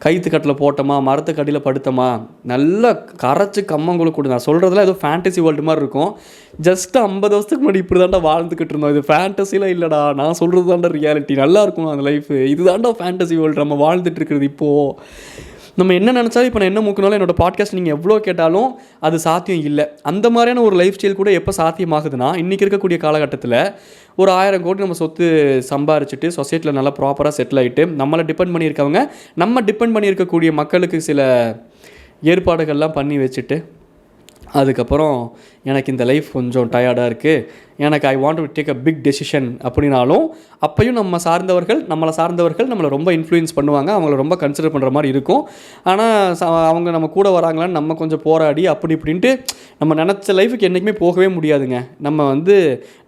கைத்துக்கட்டில் போட்டோமா, மரத்துக்கடியில் படுத்தோமா, நல்லா கரைச்சி கம்மங்குழு கொடு. நான் சொல்கிறதுல ஏதோ ஃபேண்டசி வேர்ல்டு மாதிரி இருக்கும். ஜஸ்ட்டு 50 வருஷத்துக்கு முன்னாடி இப்படி தாண்டா வாழ்ந்துக்கிட்டு இருந்தோம். இது ஃபேண்டசிலாம் இல்லைடா, நான் சொல்கிறது தாண்டா ரியாலிட்டி. நல்லா இருக்கும் அந்த லைஃபு. இது தாண்டா ஃபேண்டசி வேர்ல்டு நம்ம வாழ்ந்துட்டு இருக்கிறது. இப்போது நம்ம என்ன நினச்சாலும், இப்போ நான் என்ன மூக்கினாலும் என்னோடய பாட்காஸ்ட் நீங்கள் எவ்வளோ கேட்டாலும் அது சாத்தியம் இல்லை. அந்த மாதிரியான ஒரு லைஃப் ஸ்டைல் கூட எப்போ சாத்தியமாகுதுன்னா, இன்றைக்கி இருக்கக்கூடிய காலகட்டத்தில் ஒரு 1000 கோடி நம்ம சொத்து சம்பாரிச்சிட்டு சொசைட்டியில் நல்லா ப்ராப்பராக செட்டில் ஆகிட்டு நம்மளை டிபெண்ட் பண்ணியிருக்கவங்க, நம்ம டிபெண்ட் பண்ணியிருக்கக்கூடிய மக்களுக்கு சில ஏற்பாடுகள்லாம் பண்ணி வச்சுட்டு, அதுக்கப்புறம் எனக்கு இந்த லைஃப் கொஞ்சம் டயர்டாக இருக்குது, எனக்கு I want to take a big decision அப்படின்னாலும் அப்பையும் நம்மளை சார்ந்தவர்கள் நம்மளை ரொம்ப இன்ஃப்ளூயன்ஸ் பண்ணுவாங்க, அவங்கள ரொம்ப கன்சிடர் பண்ணுற மாதிரி இருக்கும். ஆனால் அவங்க நம்ம கூட வராங்களான்னு நம்ம கொஞ்சம் போராடி அப்படி இப்படின்ட்டு நம்ம நினச்ச லைஃபுக்கு என்றைக்குமே போகவே முடியாதுங்க.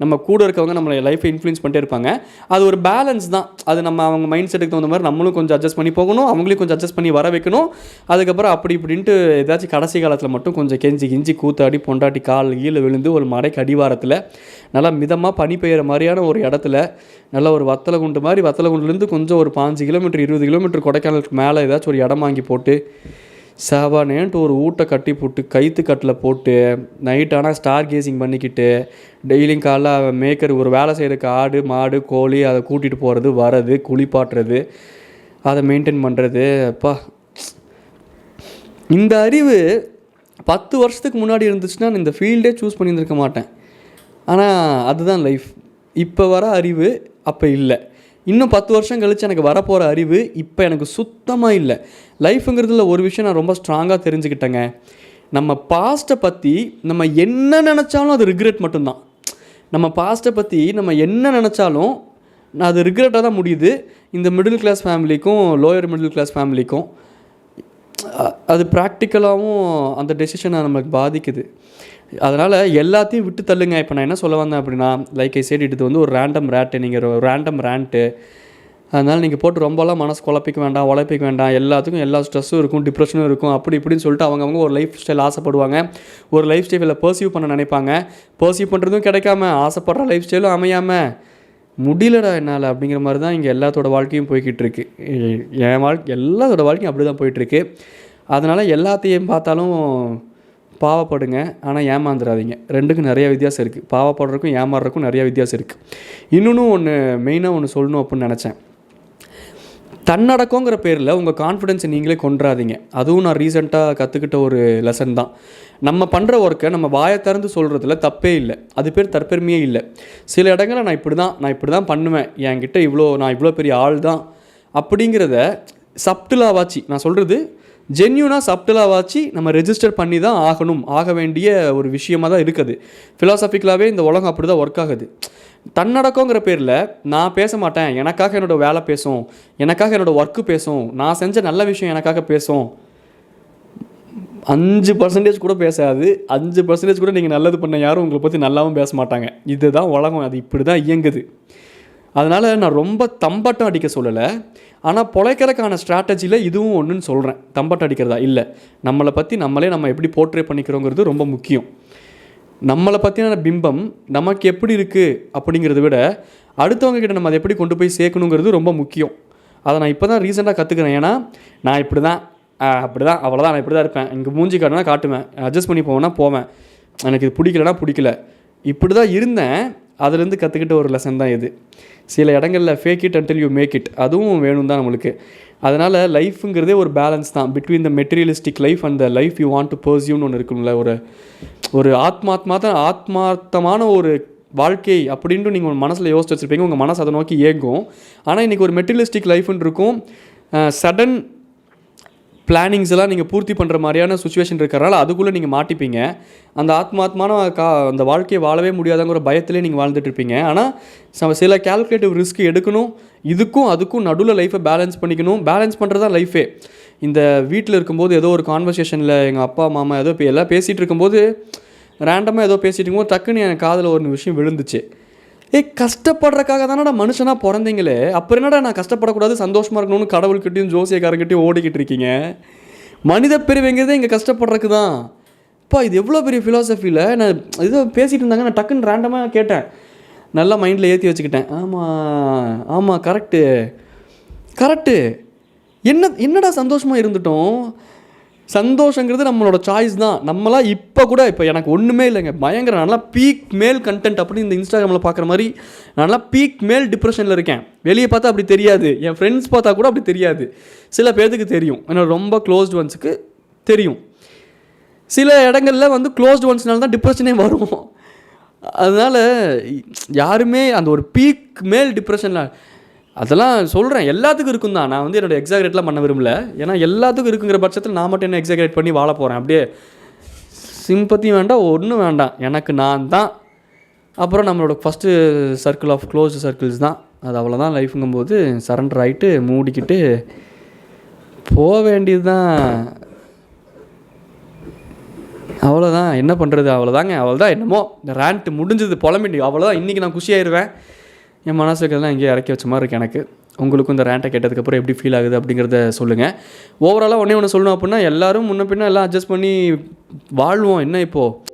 நம்ம கூட இருக்கவங்க நம்மளை லைஃப்பை இன்ஃப்ளூயன்ஸ் பண்ணிட்டே இருப்பாங்க. அது ஒரு பேலன்ஸ் தான். அது அவங்க மைண்ட் செட்டுக்கு தகுந்த மாதிரி நம்மளும் கொஞ்சம் அட்ஜஸ்ட் பண்ணி போகணும், அவங்களையும் கொஞ்சம் அட்ஜஸ்ட் பண்ணி வர வைக்கணும். அதுக்கப்புறம் அப்படி இப்படின்ட்டு ஏதாச்சும் கடைசி காலத்தில் மட்டும் கொஞ்சம் கெஞ்சி கூத்தாடி பொண்டாட்டி கால் கீழே விழுந்து ஒரு மடைக்கு அடிவாரத்தில் நல்லா மிதமாக பனி பெய்கிற மாதிரியான ஒரு இடத்துல நல்லா ஒரு வத்தலகுண்டுலேருந்து கொஞ்சம் ஒரு 5 கிலோமீட்டர் 20 கிலோமீட்டர் கொடைக்கானலுக்கு மேலே ஏதாச்சும் ஒரு இடம் வாங்கி போட்டு சாவானேன்ட்டு ஒரு ஊட்டை கட்டி போட்டு கைத்துக்கட்டில் போட்டு நைட் ஆனால் ஸ்டார் கேசிங் பண்ணிக்கிட்டு டெய்லியும் காலைல மேய்க்கிற ஒரு வேலை செய்கிறதுக்கு ஆடு மாடு கோழி அதை கூட்டிகிட்டு போகிறது வர்றது குளிப்பாட்டுறது அதை மெயின்டைன் பண்ணுறது. அப்பா, இந்த அறிவு 10 வருஷத்துக்கு முன்னாடி இருந்துச்சுன்னா நான் இந்த ஃபீல்டே சூஸ் பண்ணியிருந்திருக்க மாட்டேன். ஆனால் அதுதான் லைஃப். இப்போ வர அறிவு அப்போ இல்லை. இன்னும் 10 வருஷம் கழித்து எனக்கு வரப்போகிற அறிவு இப்போ எனக்கு சுத்தமாக இல்லை. லைஃபுங்கிறதுல ஒரு விஷயம் நான் ரொம்ப ஸ்ட்ராங்காக தெரிஞ்சுக்கிட்டேங்க. நம்ம பாஸ்ட்டை பற்றி நம்ம என்ன நினச்சாலும் அது ரிக்ரெட் மட்டும்தான். நம்ம பாஸ்ட்டை பற்றி நம்ம என்ன நினச்சாலும் அது ரிக்ரெட்டாக தான் முடியுது. இந்த மிடில் கிளாஸ் ஃபேமிலிக்கும் லோயர் மிடில் கிளாஸ் ஃபேமிலிக்கும் அது ப்ராக்டிக்கலாகவும் அந்த டெசிஷனை நம்மளுக்கு பாதிக்குது. அதனால் எல்லாத்தையும் விட்டு தள்ளுங்க. இப்போ நான் என்ன சொல்ல வந்தேன் அப்படின்னா, லைக் ஐ செட், இது வந்து ஒரு ரேண்டம் ரேட்டு, நீங்கள் ஒரு ரேண்டம் ரேண்ட்டு. அதனால் நீங்கள் போட்டு ரொம்பலாம் மனசு குழப்பிக்க வேண்டாம், உழைப்பிக்க வேண்டாம். எல்லாத்துக்கும் எல்லா ஸ்ட்ரெஸ்ஸும் இருக்கும், டிப்ரெஷனும் இருக்கும். அப்படி இப்படின்னு சொல்லிட்டு அவங்கவுங்க ஒரு லைஃப் ஸ்டைல் ஆசைப்படுவாங்க, ஒரு லைஃப் ஸ்டைலில் பர்சீவ் பண்ண நினைப்பாங்க. பர்சீவ் பண்ணுறதும் கிடைக்காம, ஆசைப்படுற லைஃப் ஸ்டைலும் அமையாமல், முடியலடா என்னால் அப்படிங்கிற மாதிரி தான் இங்கே எல்லாத்தோட வாழ்க்கையும் போய்கிட்டு இருக்கு. என் எல்லாத்தோட வாழ்க்கையும் அப்படி தான் போயிட்டுருக்கு. அதனால் எல்லாத்தையும் பார்த்தாலும் பாவப்படுங்க, ஆனால் ஏமாந்துடாதீங்க. ரெண்டுக்கும் நிறையா வித்தியாசம் இருக்குது. பாவப்படுறதுக்கும் ஏமாறுறதுக்கும் நிறையா வித்தியாசம் இருக்குது. இன்னொன்று மெயினாக ஒன்று சொல்லணும் அப்படின்னு நினச்சேன். தன்னடக்கங்கிற பேரில் உங்கள் கான்ஃபிடென்ஸை நீங்களே கொண்டுறாதீங்க. அதுவும் நான் ரீசெண்டாக கற்றுக்கிட்ட ஒரு லெசன் தான். நம்ம பண்ணுற ஒர்க்கை நம்ம வாயை திறந்து சொல்கிறதுல தப்பே இல்லை. அது பேர் தற்பெருமையே இல்லை. சில இடங்களில் நான் இப்படி தான் பண்ணுவேன், என்கிட்ட நான் இவ்வளோ பெரிய ஆள் தான் அப்படிங்கிறத சப்டிலாவாச்சு, நான் சொல்கிறது ஜென்யூனாக சப்டிலாவாச்சு நம்ம ரெஜிஸ்டர் பண்ணி தான் ஆக வேண்டிய ஒரு விஷயமாக தான் இருக்குது. ஃபிலாசபிக்கலாகவே இந்த உலகம் அப்படி தான் ஒர்க் ஆகுது. தன்னடக்கங்கிற பேரில் நான் பேச மாட்டேன், எனக்காக என்னோடய வேலை பேசும், எனக்காக என்னோடய ஒர்க்கு பேசும், நான் செஞ்ச நல்ல விஷயம் எனக்காக பேசும். 5% கூட பேசாது. 5% கூட நீங்கள் நல்லது பண்ண யாரும் உங்களை பற்றி நல்லாவும் பேச மாட்டாங்க. இதுதான் உலகம், அது இப்படி தான் இயங்குது. அதனால் நான் ரொம்ப தம்பட்டம் அடிக்க சொல்லலை, ஆனால் பொழைக்கிறதுக்கான ஸ்ட்ராட்டஜியில் இதுவும் ஒன்றுன்னு சொல்கிறேன். தம்பட்டம் அடிக்கிறதா இல்லை, நம்மளை பற்றி நம்ம எப்படி போர்ட்ரே பண்ணிக்கிறோங்கிறது ரொம்ப முக்கியம். நம்மளை பற்றின பிம்பம் நமக்கு எப்படி இருக்குது அப்படிங்கிறத விட அடுத்தவங்க கிட்ட நம்ம அதை எப்படி கொண்டு போய் சேர்க்கணுங்கிறது ரொம்ப முக்கியம். அதை நான் இப்போ தான் ரீசெண்டாக கற்றுக்கிறேன். ஏன்னா நான் அப்படி தான் அவ்வளோதான், நான் இப்படி தான் இருப்பேன். இங்கே மூஞ்சி காட்டினா காட்டுவேன், அட்ஜஸ்ட் பண்ணி போவேன், எனக்கு இது பிடிக்கலனா பிடிக்கல, இப்படி தான் இருந்தேன். அதுலேருந்து கற்றுக்கிட்ட ஒரு லெசன் தான் இது. சில இடங்களில் fake it until you make it, அதுவும் வேணும் தான் நம்மளுக்கு. அதனால் லைஃபுங்கிறதே ஒரு பேலன்ஸ் தான் between the materialistic life and the life you want to பர்சியூன்னு ஒன்று இருக்கும்ல. ஒரு ஆத்மார்த்தமான ஒரு வாழ்க்கை அப்படின்ட்டு நீங்கள் உங்கள் மனசில் யோசிச்சு வச்சுருப்பீங்க, உங்கள் மனசு அதை நோக்கி ஏங்கும். ஆனால் இன்றைக்கி ஒரு மெட்டீரியலிஸ்டிக் லைஃப்னு இருக்கும், சடன் பிளானிங்ஸ் எல்லாம் நீங்கள் பூர்த்தி பண்ணுற மாதிரியான சுச்சுவேஷன் இருக்கிறனால அதுக்குள்ளே நீங்கள் மாட்டிப்பீங்க. அந்த ஆத்மார்த்தமான அந்த வாழ்க்கையை வாழவே முடியாதங்கிற பயத்திலே நீங்கள் வாழ்ந்துட்டுருப்பீங்க. ஆனால் சில கால்குலேட்டிவ் ரிஸ்க் எடுக்கணும், அதுக்கும் நடுவில் லைஃப்பை பேலன்ஸ் பண்ணிக்கணும். பேலன்ஸ் பண்ணுறது தான் லைஃபே. இந்த வீட்டில் இருக்கும்போது ஏதோ ஒரு கான்வர்சேஷனில் எங்கள் அப்பா மாமா ஏதோ எல்லாம் பேசிகிட்டு இருக்கும்போது ரேண்டமாக ஏதோ பேசிகிட்டு இருக்கும்போது டக்குன்னு என் காதில் ஒரு விஷயம் விழுந்துச்சு. கஷ்டப்படுறக்காக தானடா மனுஷனாக பிறந்தீங்களே, அப்புறம் என்னடா நான் கஷ்டப்படக்கூடாது சந்தோஷமாக இருக்கணும்னு கடவுள்கிட்டையும் ஜோசியக்காரங்கிட்டையும் ஓடிக்கிட்டு இருக்கீங்க. மனித பிரிவுங்கிறதே இங்கே கஷ்டப்படுறதுக்கு தான். இப்போ இது எவ்வளோ பெரிய ஃபிலாசபியில் நான் ஏதோ பேசிகிட்டு இருந்தாங்க, நான் டக்குன்னு ரேண்டமாக கேட்டேன், நல்லா மைண்டில் ஏற்றி வச்சுக்கிட்டேன். ஆமாம் கரெக்டு. என்னடா சந்தோஷமாக இருந்துட்டோம். சந்தோஷங்கிறது நம்மளோட சாய்ஸ் தான். நம்மளாம் இப்போ எனக்கு ஒன்றுமே இல்லைங்க, பயங்கர நல்லா பீக் மேல் கண்டென்ட் அப்படின்னு இந்த இன்ஸ்டாகிராமில் பார்க்குற மாதிரி நல்லா பீக் மேல் டிப்ரெஷனில் இருக்கேன். வெளியே பார்த்தா அப்படி தெரியாது, என் ஃப்ரெண்ட்ஸ் பார்த்தா கூட அப்படி தெரியாது. சில பேருக்கு தெரியும், ஏன்னா ரொம்ப க்ளோஸ்டு ஒன்ஸுக்கு தெரியும். சில இடங்களில் வந்து க்ளோஸ்டு ஒன்ஸ்னால தான் டிப்ரெஷனே வரும். அதனால் யாருமே அந்த ஒரு பீக் மேல் டிப்ரெஷனில் அதெல்லாம் சொல்கிறேன், எல்லாத்துக்கும் இருக்கும் தான். நான் வந்து என்னோடய எக்ஸாக்ரேட்லாம் பண்ண விரும்பல, ஏன்னா எல்லாத்துக்கும் இருக்குங்கிற பட்சத்தில் நான் மட்டும் என்ன எக்ஸாக்ரேட் பண்ணி வாழ போகிறேன். அப்படியே சிம்பத்தி வேண்டாம், ஒன்றும் வேண்டாம், எனக்கு நான் தான். அப்புறம் நம்மளோட first circle of close circles தான். அது அவ்வளோதான் லைஃபுங்கும்போது சரண்டர் ஆகிட்டு மூடிக்கிட்டு போக வேண்டியது தான். அவ்வளோதான், என்ன பண்ணுறது, அவ்வளோதான். என்னமோ இந்த ரேண்ட் முடிஞ்சது, புலம்பிண்டி, அவ்வளோதான். இன்றைக்கி நான் குஷியாயிருவேன். என் மனசுக்கெல்லாம் இங்கே இறக்கி வச்ச மாதிரி இருக்குது எனக்கு. உங்களுக்கும் இந்த ரேண்ட்டை கேட்டதுக்கப்புறம் எப்படி ஃபீல் ஆகுது அப்படிங்கிறத சொல்லுங்கள். ஓவராலாக ஒன்று சொல்லணும் அப்படின்னா, எல்லோரும் முன்ன பின்ன எல்லாம் அட்ஜஸ்ட் பண்ணி வாழ்வோம். என்ன இப்போது